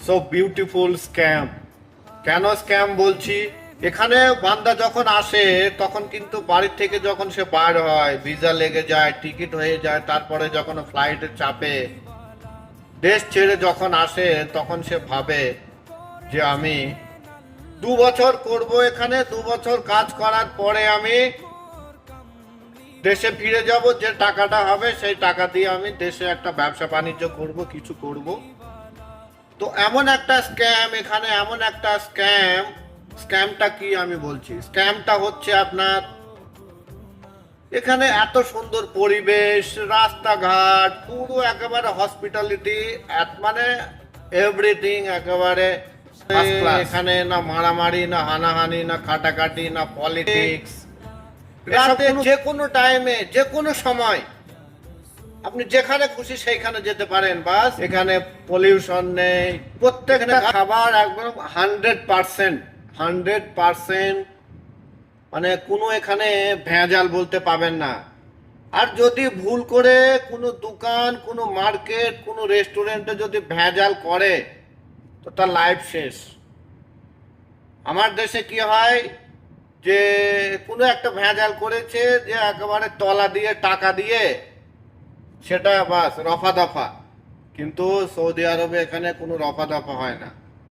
So beautiful scam. কেন scam বলছি, এখানে বান্দা যখন আসে তখন কিন্তু বাড়ির থেকে যখন সে বার হয়, ভিসা লেগে যায়, টিকিট হয়ে যায়, তারপরে যখন ফ্লাইটে চাপে, দেশ ছেড়ে যখন আসে তখন সে ভাবে যে আমি 2 বছর করব এখানে, 2 বছর কাজ করার পরে আমি দেশে ফিরে যাব, যে টাকাটা হবে সেই টাকা দিয়ে আমি দেশে একটা ব্যবসা বাণিজ্য করব, কিছু করব। তো এমন একটা স্ক্যাম এখানে, এমন একটা স্ক্যাম। স্ক্যামটা কি আমি বলছি, স্ক্যামটা হচ্ছে আপনার এখানে এত সুন্দর পরিবেশ, রাস্তাঘাট, পুরো একেবারে হসপিটালিটি, মানে এভরিথিং একেবারে first class। এখানে না মারামারি, না হানাহানি, না কাটাকাটি, না পলিটিক্স। রাতে যে কোনো টাইমে, যে কোনো সময় আপনি যেখানে খুশি সেইখানে যেতে পারেন। বাস এখানে পলিউশন নেই, প্রত্যেকটা খাবার একদম 100%, মানে কোনো এখানে ভেজাল বলতে পাবেন না। আর যদি ভুল করে কোনো দোকান, কোনো মার্কেট, কোনো রেস্টুরেন্টে যদি ভেজাল করে তো তার লাইফ শেষ। আমার দেশে কি হয় যে কোনো একটা ভেজাল করেছে, যে একেবারে তলা দিয়ে টাকা দিয়ে সেটা বাস রফা দফা। কিন্তু সৌদি আরবে এখানে কোনো রফা দফা হয় না।